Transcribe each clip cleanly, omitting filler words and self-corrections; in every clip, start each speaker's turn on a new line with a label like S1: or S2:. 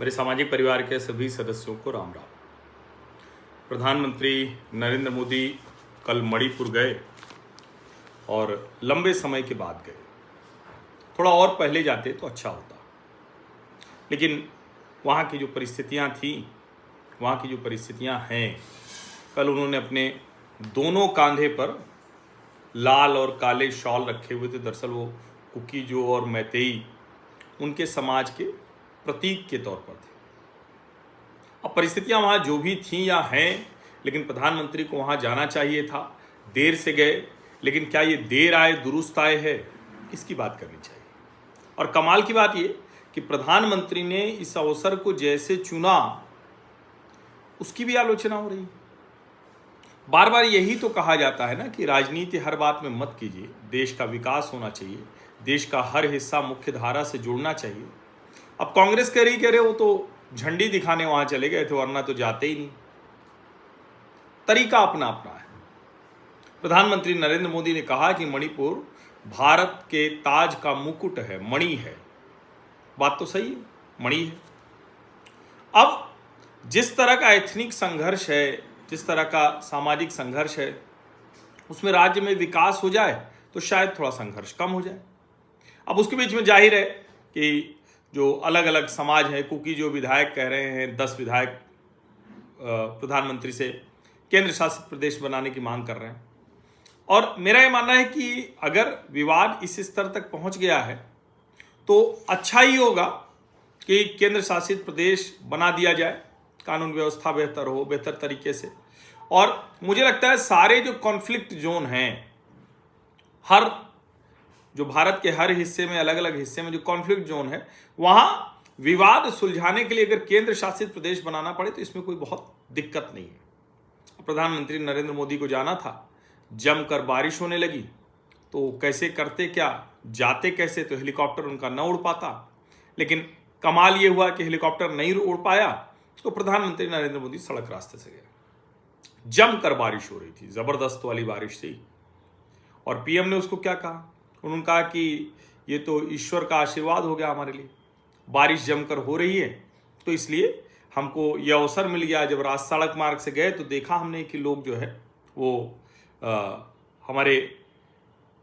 S1: मेरे सामाजिक परिवार के सभी सदस्यों को राम राम। प्रधानमंत्री नरेंद्र मोदी कल मणिपुर गए और लंबे समय के बाद गए। थोड़ा और पहले जाते तो अच्छा होता, लेकिन वहाँ की जो परिस्थितियाँ थीं, वहाँ की जो परिस्थितियाँ हैं, कल उन्होंने अपने दोनों कांधे पर लाल और काले शॉल रखे हुए थे। दरअसल वो कुकीजो और मैतेई उनके समाज के प्रतीक के तौर पर थे। अब परिस्थितियां वहाँ जो भी थीं या हैं, लेकिन प्रधानमंत्री को वहाँ जाना चाहिए था। देर से गए, लेकिन क्या ये देर आए दुरुस्त आए है, इसकी बात करनी चाहिए। और कमाल की बात ये कि प्रधानमंत्री ने इस अवसर को जैसे चुना, उसकी भी आलोचना हो रही है। बार बार यही तो कहा जाता है ना कि राजनीति हर बात में मत कीजिए, देश का विकास होना चाहिए, देश का हर हिस्सा मुख्य धारा से जुड़ना चाहिए। अब कांग्रेस कह रही वो तो झंडी दिखाने वहां चले गए थे, वरना तो जाते ही नहीं। तरीका अपना अपना है। प्रधानमंत्री नरेंद्र मोदी ने कहा कि मणिपुर भारत के ताज का मुकुट है, मणि है। बात तो सही है, मणि है। अब जिस तरह का एथनिक संघर्ष है, जिस तरह का सामाजिक संघर्ष है, उसमें राज्य में विकास हो जाए तो शायद थोड़ा संघर्ष कम हो जाए। अब उसके बीच में जाहिर है कि जो अलग अलग समाज है, कुकी जो विधायक कह रहे हैं, 10 विधायक प्रधानमंत्री से केंद्र शासित प्रदेश बनाने की मांग कर रहे हैं। और मेरा ये मानना है कि अगर विवाद इस स्तर तक पहुंच गया है तो अच्छा ही होगा कि केंद्र शासित प्रदेश बना दिया जाए, कानून व्यवस्था बेहतर हो, बेहतर तरीके से। और मुझे लगता है सारे जो कॉन्फ्लिक्ट जोन हैं, हर जो भारत के हर हिस्से में, अलग अलग हिस्से में जो कॉन्फ्लिक्ट जोन है, वहाँ विवाद सुलझाने के लिए अगर केंद्र शासित प्रदेश बनाना पड़े तो इसमें कोई बहुत दिक्कत नहीं है। प्रधानमंत्री नरेंद्र मोदी को जाना था, जमकर बारिश होने लगी तो कैसे करते क्या, जाते कैसे, तो हेलीकॉप्टर उनका न उड़ पाता। लेकिन कमाल ये हुआ कि हेलीकॉप्टर नहीं उड़ पाया तो प्रधानमंत्री नरेंद्र मोदी सड़क रास्ते से गए। जमकर बारिश हो रही थी, जबरदस्त वाली बारिश थी। और पीएम ने उसको क्या कहा? उन्होंने कहा कि ये तो ईश्वर का आशीर्वाद हो गया हमारे लिए, बारिश जमकर हो रही है तो इसलिए हमको यह अवसर मिल गया। जब सड़क मार्ग से गए तो देखा हमने कि लोग जो है वो हमारे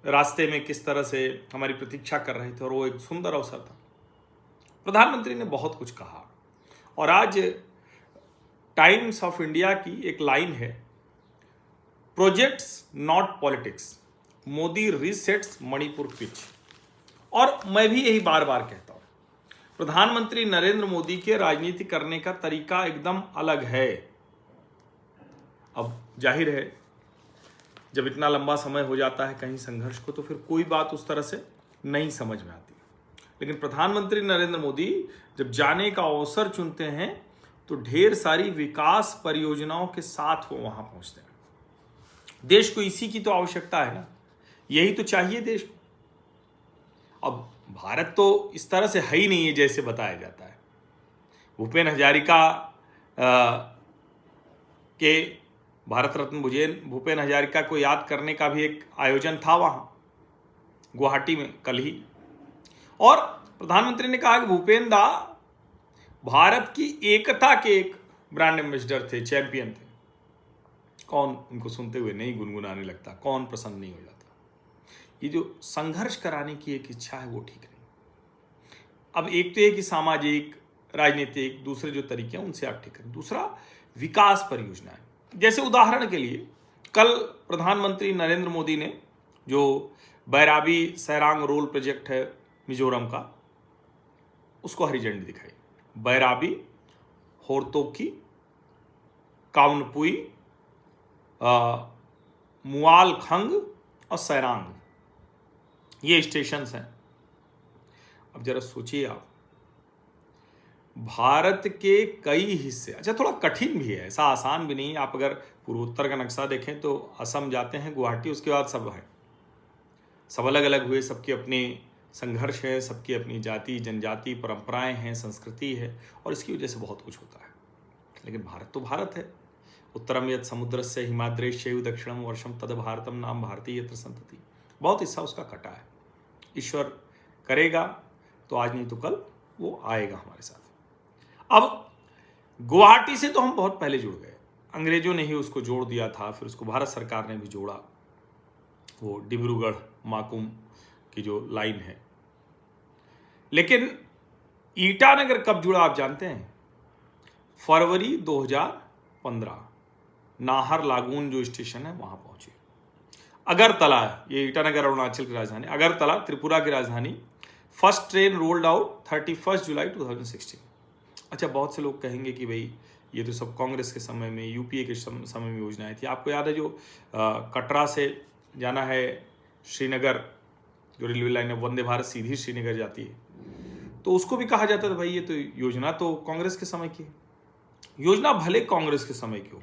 S1: रास्ते में किस तरह से हमारी प्रतीक्षा कर रहे थे, और वो एक सुंदर अवसर था। प्रधानमंत्री ने बहुत कुछ कहा। और आज टाइम्स ऑफ इंडिया की एक लाइन है, projects not politics, Modi resets Manipur pitch. और मैं भी यही बार बार कहता हूं, प्रधानमंत्री नरेंद्र मोदी के राजनीति करने का तरीका एकदम अलग है। अब जाहिर है जब इतना लंबा समय हो जाता है कहीं संघर्ष को, तो फिर कोई बात उस तरह से नहीं समझ में आती। लेकिन प्रधानमंत्री नरेंद्र मोदी जब जाने का अवसर चुनते हैं तो ढेर सारी विकास परियोजनाओं के साथ वो वहां पहुंचते हैं। देश को इसी की तो आवश्यकता है ना, यही तो चाहिए देश को। अब भारत तो इस तरह से है ही नहीं है जैसे बताया जाता है। भूपेन हजारिका के भारत रत्न भूपेन हजारिका को याद करने का भी एक आयोजन था वहां गुवाहाटी में कल ही। और प्रधानमंत्री ने कहा कि भूपेन दा भारत की एकता के एक ब्रांड एम्बेसडर थे, चैंपियन थे। कौन उनको सुनते हुए नहीं गुनगुनाने लगता, कौन प्रसन्न नहीं हो जाता। ये जो संघर्ष कराने की एक इच्छा है वो ठीक नहीं। अब एक तो ये कि सामाजिक राजनीतिक दूसरे जो तरीके हैं उनसे आप ठीक करें। दूसरा, विकास परियोजनाएं, जैसे उदाहरण के लिए कल प्रधानमंत्री नरेंद्र मोदी ने जो बैराबी सैरांग रोल प्रोजेक्ट है मिजोरम का, उसको हरी झंडी दिखाई। बैराबी, होर्तोकी, काउनपुई, मुआलखंग और सैरांग, ये स्टेशंस हैं। अब जरा सोचिए आप, भारत के कई हिस्से, अच्छा थोड़ा कठिन भी है, ऐसा आसान भी नहीं। आप अगर पूर्वोत्तर का नक्शा देखें तो असम जाते हैं, गुवाहाटी, उसके बाद सब है, सब अलग अलग हुए, सबकी अपनी संघर्ष है, सबकी अपनी जाति जनजाति परंपराएं हैं, संस्कृति है, और इसकी वजह से बहुत कुछ होता है। लेकिन भारत तो भारत है। उत्तरम यत् समुद्रस्य हिमाद्रेश्चैव दक्षिणम वर्षम तद भारतम नाम भारती यत्र संतति। बहुत हिस्सा उसका कटा है। ईश्वर करेगा तो आज नहीं तो कल वो आएगा हमारे साथ। अब गुवाहाटी से तो हम बहुत पहले जुड़ गए, अंग्रेजों ने ही उसको जोड़ दिया था, फिर उसको भारत सरकार ने भी जोड़ा, वो डिब्रूगढ़ माकुम की जो लाइन है। लेकिन ईटानगर कब जुड़ा आप जानते हैं? फरवरी 2015 नाहर लागून जो स्टेशन है वहां पहुंचे। अगरतला, ये ईटानगर अरुणाचल की राजधानी, अगरतला त्रिपुरा की राजधानी, फर्स्ट ट्रेन रोल्ड आउट 31 जुलाई 2016। अच्छा, बहुत से लोग कहेंगे कि भाई ये तो सब कांग्रेस के समय में, यूपीए के समय में योजनाएं थी। आपको याद है जो कटरा से जाना है श्रीनगर, जो रेलवे लाइन है वंदे भारत सीधी श्रीनगर जाती है, तो उसको भी कहा जाता था भाई ये तो योजना तो कांग्रेस के समय की है। योजना भले कांग्रेस के समय की हो,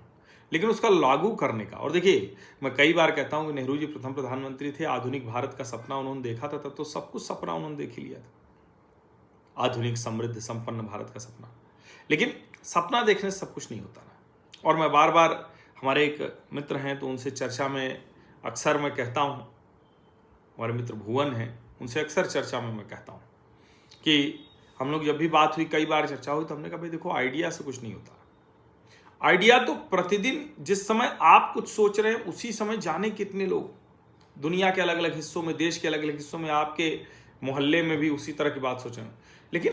S1: लेकिन उसका लागू करने का, और देखिए मैं कई बार कहता हूं कि नेहरू जी प्रथम प्रधानमंत्री थे, आधुनिक भारत का सपना उन्होंने देखा था, तब तो सब कुछ सपना उन्होंने देख ही लिया था, आधुनिक समृद्ध संपन्न भारत का सपना। लेकिन सपना देखने से सब कुछ नहीं होता ना। और मैं बार बार, हमारे एक मित्र हैं तो उनसे चर्चा में अक्सर मैं कहता हूं, हमारे मित्र भुवन हैं, उनसे अक्सर चर्चा में मैं कहता हूं कि हम लोग जब भी बात हुई, कई बार चर्चा हुई, तो हमने कहा भाई देखो आइडिया से कुछ नहीं होता। आइडिया तो प्रतिदिन जिस समय आप कुछ सोच रहे हैं उसी समय जाने कितने लोग दुनिया के अलग अलग हिस्सों में, देश के अलग अलग हिस्सों में, आपके मोहल्ले में भी उसी तरह की बात सोच रहे हैं, लेकिन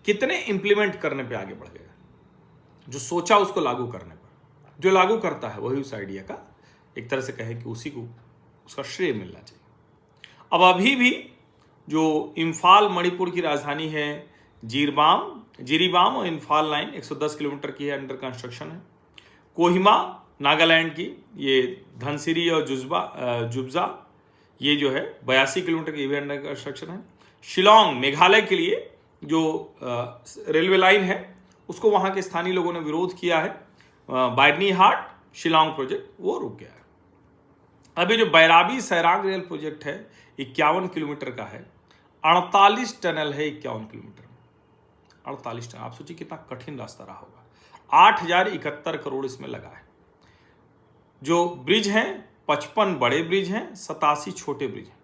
S1: कितने इंप्लीमेंट करने पे आगे बढ़ गए? जो सोचा उसको लागू करने पर, जो लागू करता है वही उस आइडिया का एक तरह से कहे कि उसी को उसका श्रेय मिलना चाहिए। अब अभी भी जो इम्फाल मणिपुर की राजधानी है जिरीबाम और इम्फाल लाइन 110 किलोमीटर की है, अंडर कंस्ट्रक्शन है। कोहिमा नागालैंड की, ये धनसिरी और जुब्जा ये जो है 82 किलोमीटर की भी अंडर कंस्ट्रक्शन है। शिलोंग मेघालय के लिए जो रेलवे लाइन है उसको वहाँ के स्थानीय लोगों ने विरोध किया है, बायनीहाट शिलोंग प्रोजेक्ट, वो रुक गया है। अभी जो बैराबी सैराग रेल प्रोजेक्ट है 51 किलोमीटर का है, 48 टनल है 51 किलोमीटर में, 48 टनल। आप सोचिए कितना कठिन रास्ता रहा होगा। 8071 करोड़ इसमें लगा है। जो ब्रिज हैं 55 बड़े ब्रिज हैं, 87 छोटे ब्रिज हैं।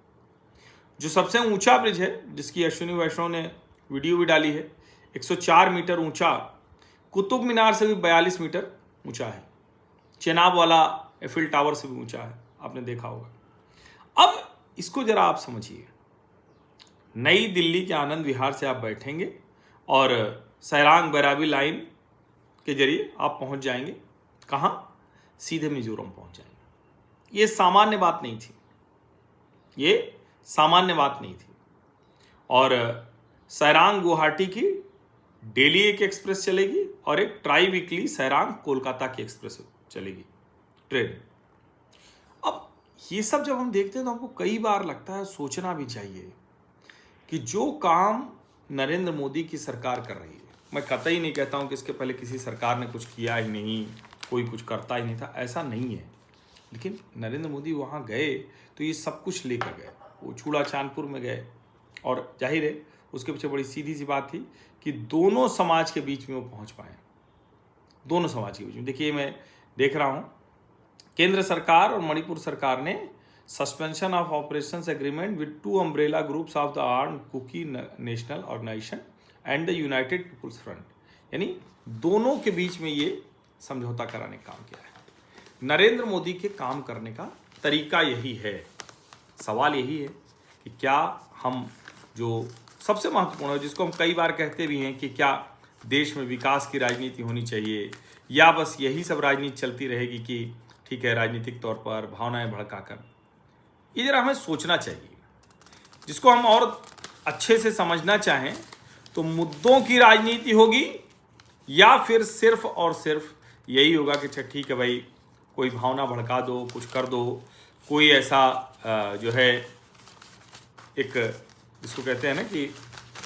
S1: जो सबसे ऊंचा ब्रिज है, जिसकी अश्विनी वैष्णव ने वीडियो भी डाली है, 104 मीटर ऊंचा, कुतुब मीनार से भी 42 मीटर ऊंचा है, चेनाब वाला एफिल टावर से भी ऊंचा है, आपने देखा होगा। अब इसको जरा आप समझिए, नई दिल्ली के आनंद विहार से आप बैठेंगे और सैरांग बैराबी लाइन के जरिए आप पहुंच जाएंगे कहाँ? सीधे मिजोरम पहुंच जाएंगे। ये सामान्य बात नहीं थी, ये सामान्य बात नहीं थी। और सैरांग गुवाहाटी की डेली एक एक्सप्रेस चलेगी और एक ट्राई वीकली सैरांग कोलकाता की एक्सप्रेस चलेगी ट्रेन। अब ये सब जब हम देखते हैं तो हमको कई बार लगता है, सोचना भी चाहिए कि जो काम नरेंद्र मोदी की सरकार कर रही है, मैं कतई नहीं कहता हूं कि इसके पहले किसी सरकार ने कुछ किया ही नहीं, कोई कुछ करता ही नहीं था, ऐसा नहीं है। लेकिन नरेंद्र मोदी वहाँ गए तो ये सब कुछ लेकर गए। वो चूड़ा चांदपुर में गए और जाहिर है उसके पीछे बड़ी सीधी सी बात थी कि दोनों समाज के बीच में वो पहुँच पाए, दोनों समाज के बीच में। देखिए मैं देख रहा हूँ केंद्र सरकार और मणिपुर सरकार ने suspension of operations agreement with 2 umbrella groups of the armed Kuki National Organisation and the United People's Front, यानी दोनों के बीच में ये समझौता कराने का काम किया है। नरेंद्र मोदी के काम करने का तरीका यही है। सवाल यही है कि क्या हम, जो सबसे महत्वपूर्ण है, जिसको हम कई बार कहते भी हैं कि क्या देश में विकास की राजनीति होनी चाहिए या बस यही सब राजनीति चलती रहेगी कि ठीक है राजनीतिक तौर पर भावनाएं भड़काकर, ये जरा हमें सोचना चाहिए। जिसको हम और अच्छे से समझना चाहें तो मुद्दों की राजनीति होगी या फिर सिर्फ और सिर्फ यही होगा कि अच्छा ठीक है भाई, कोई भावना भड़का दो, कुछ कर दो, कोई ऐसा जो है एक जिसको कहते हैं ना कि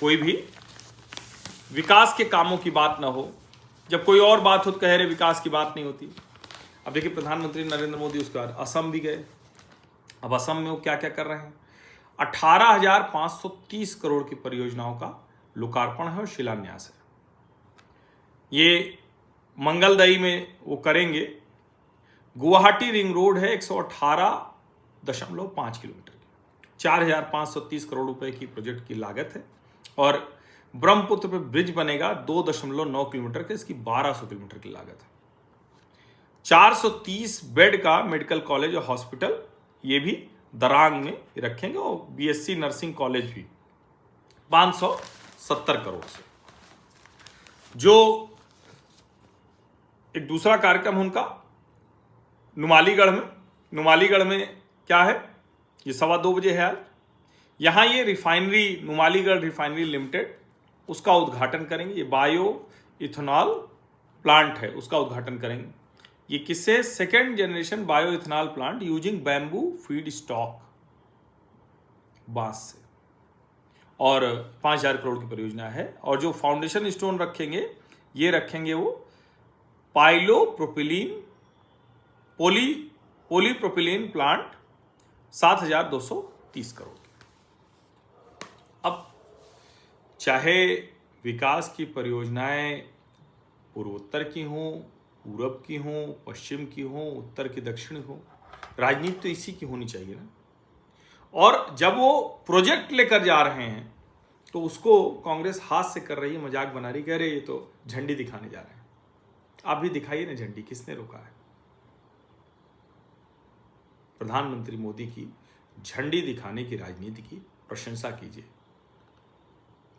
S1: कोई भी विकास के कामों की बात ना हो, जब कोई और बात हो तो कह रहे विकास की बात नहीं होती। अब देखिए प्रधानमंत्री नरेंद्र मोदी उसके बाद असम भी गए। अब असम में वो क्या क्या कर रहे हैं? 18,530 करोड़ की परियोजनाओं का लोकार्पण है और शिलान्यास है। ये मंगलदई में वो करेंगे। गुवाहाटी रिंग रोड है 118.5 किलोमीटर की, 4,530 करोड़ रुपए की प्रोजेक्ट की लागत है। और ब्रह्मपुत्र पे ब्रिज बनेगा 2.9 किलोमीटर का, इसकी 1200 किलोमीटर की लागत है। 430 बेड का मेडिकल कॉलेज और हॉस्पिटल ये भी दरांग में रखेंगे, और बीएससी नर्सिंग कॉलेज भी 570 करोड़ से। जो एक दूसरा कार्यक्रम उनका नुमालीगढ़ में क्या है, ये 2:15 बजे है आज। यहाँ ये रिफाइनरी, नुमालीगढ़ रिफाइनरी लिमिटेड, उसका उद्घाटन करेंगे। ये बायो इथेनॉल प्लांट है, उसका उद्घाटन करेंगे। ये किससे? Second generation bio ethanol plant using bamboo feed stock, बांस से, और 5,000 करोड़ की परियोजना है। और जो फाउंडेशन स्टोन रखेंगे, ये रखेंगे वो पॉलीप्रोपिलीन प्लांट 7,230 करोड़। अब चाहे विकास की परियोजनाएं पूर्वोत्तर की हों, पूरब की हों, पश्चिम की हों, उत्तर की दक्षिण हो, राजनीति तो इसी की होनी चाहिए ना। और जब वो प्रोजेक्ट लेकर जा रहे हैं तो उसको कांग्रेस हाथ से कर रही है, मजाक बना रही, कह रहे ये तो झंडी दिखाने जा रहे हैं। आप भी दिखाइए ना झंडी, किसने रोका है? प्रधानमंत्री मोदी की झंडी दिखाने की राजनीति की प्रशंसा कीजिए,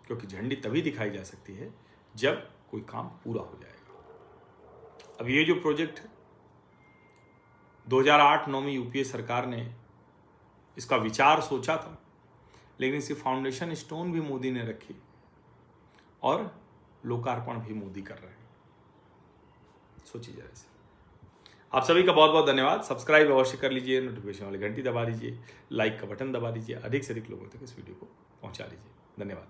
S1: क्योंकि झंडी तभी दिखाई जा सकती है जब कोई काम पूरा हो जाएगा। अब ये जो प्रोजेक्ट है, 2008-9 में यूपीए सरकार ने इसका विचार सोचा था, लेकिन इसकी फाउंडेशन स्टोन भी मोदी ने रखी और लोकार्पण भी मोदी कर रहे हैं। सोचिए जरा इसे। आप सभी का बहुत बहुत धन्यवाद। सब्सक्राइब अवश्य कर लीजिए, नोटिफिकेशन वाली घंटी दबा दीजिए, लाइक का बटन दबा दीजिए, अधिक से अधिक लोगों तक इस वीडियो को पहुंचा दीजिए। धन्यवाद।